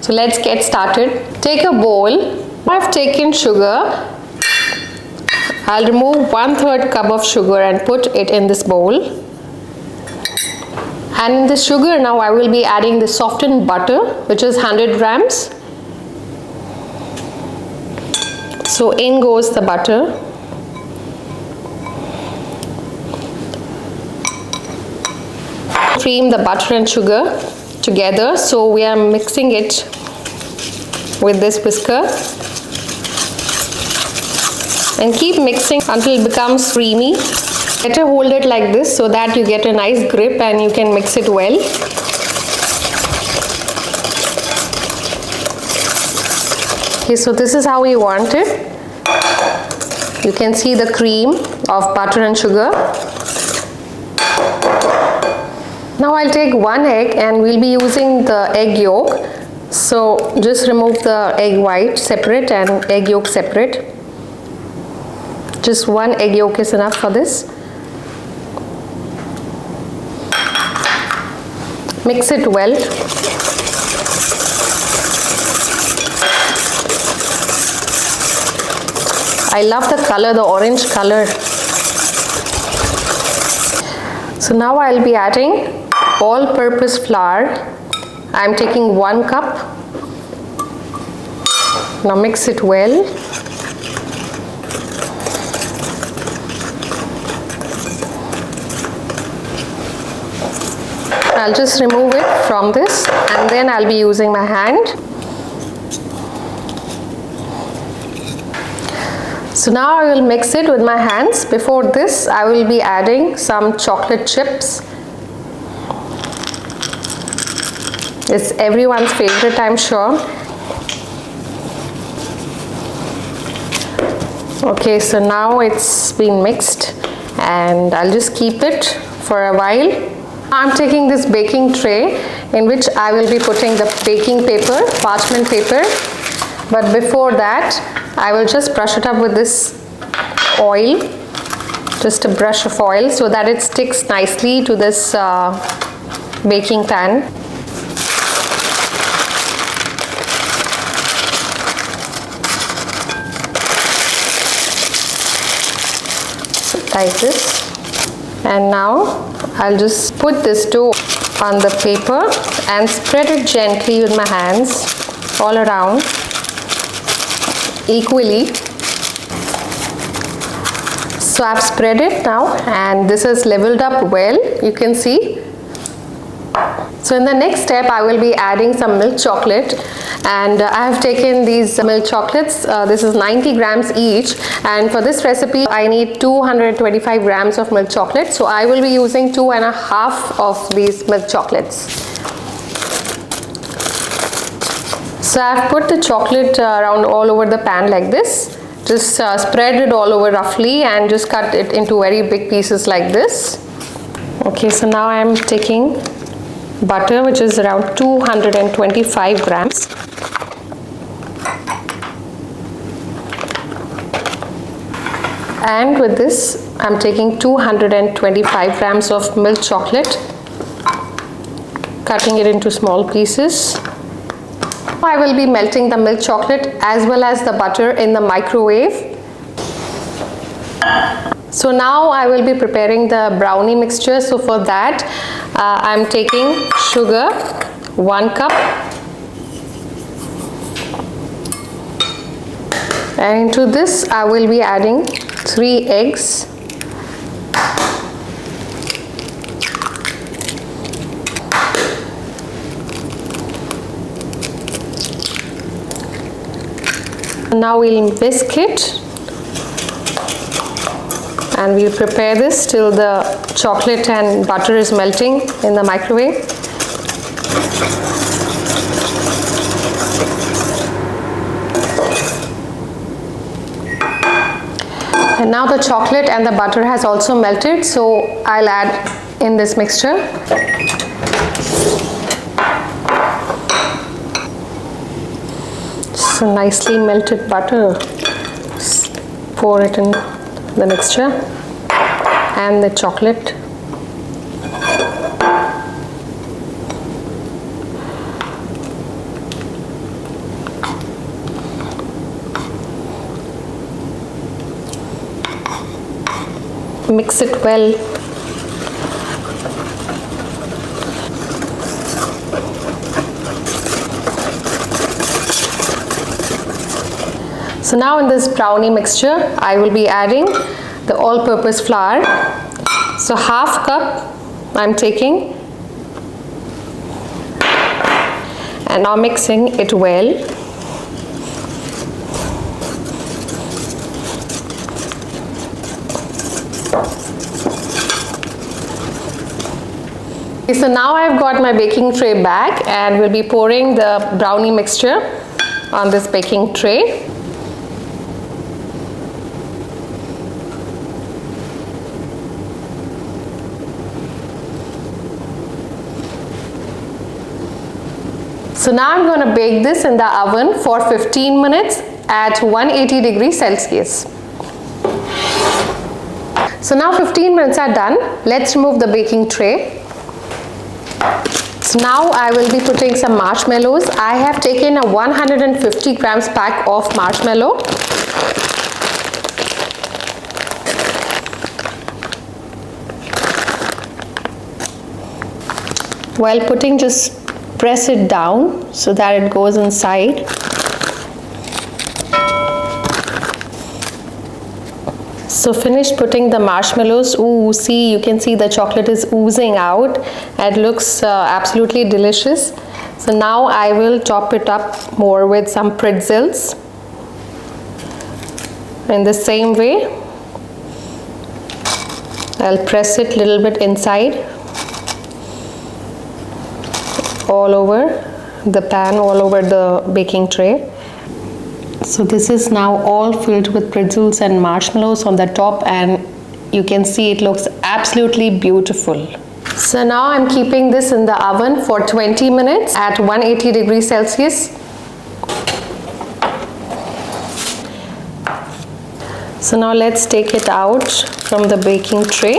So let's get started. Take a bowl. I've taken sugar. I'll remove 1/3 cup of sugar and put it in this bowl. And in the sugar now I will be adding the softened butter, which is 100 grams. So in goes the butter. Cream the butter and sugar together. So we are mixing it with this whisker. And keep mixing until it becomes creamy. Better hold it like this so that you get a nice grip and you can mix it well. Okay, so this is how we want it. You can see the cream of butter and sugar. Now I'll take 1 egg and we'll be using the egg yolk. So just remove the egg white separate and egg yolk separate. Just 1 egg yolk is enough for this. Mix it well. I love the color, the orange color. So now I'll be adding all-purpose flour. I'm taking 1 cup. Now mix it well. I'll just remove it from this and then I'll be using my hand. So now I will mix it with my hands. Before this, I will be adding some chocolate chips. It's everyone's favorite, I'm sure. Okay, so now it's been mixed and I'll just keep it for a while. I'm taking this baking tray in which I will be putting the baking paper, parchment paper. But before that, I will just brush it up with this oil, just a brush of oil so that it sticks nicely to this baking pan. Like this. And now I'll just put this dough on the paper and spread it gently with my hands all around equally. So I've spread it now and this is leveled up well, you can see. So in the next step I will be adding some milk chocolate, and I have taken these milk chocolates. This is 90 grams each, and for this recipe I need 225 grams of milk chocolate. So I will be using 2.5 of these milk chocolates. So I have put the chocolate around all over the pan like this. Just spread it all over roughly and just cut it into very big pieces like this. Okay, so now I am taking butter, which is around 225 grams. And with this, I'm taking 225 grams of milk chocolate, cutting it into small pieces. I will be melting the milk chocolate as well as the butter in the microwave. So now I will be preparing the brownie mixture. So for that, I'm taking sugar, 1 cup, and into this I will be adding 3 eggs. Now we'll whisk it and we'll prepare this till the chocolate and butter is melting in the microwave. And now the chocolate and the butter has also melted, so I'll add in this mixture. So nicely melted butter. Just pour it in the mixture and the chocolate. mix it well. So now in this brownie mixture, I will be adding the all-purpose flour. So half cup I'm taking, and now mixing it well. Okay, so now I've got my baking tray back, and we'll be pouring the brownie mixture on this baking tray. So now I'm going to bake this in the oven for 15 minutes at 180 degrees Celsius. So now 15 minutes are done. Let's remove the baking tray. So now I will be putting some marshmallows. I have taken a 150 grams pack of marshmallow. While putting, just press it down so that it goes inside. So finish putting the marshmallows. Ooh, see, you can see the chocolate is oozing out. It looks absolutely delicious. So now I will top it up more with some pretzels. In the same way, I'll press it a little bit inside, all over the pan, all over the baking tray. So this is now all filled with pretzels and marshmallows on the top, and you can see it looks absolutely beautiful. So now I'm keeping this in the oven for 20 minutes at 180 degrees Celsius. So now let's take it out from the baking tray.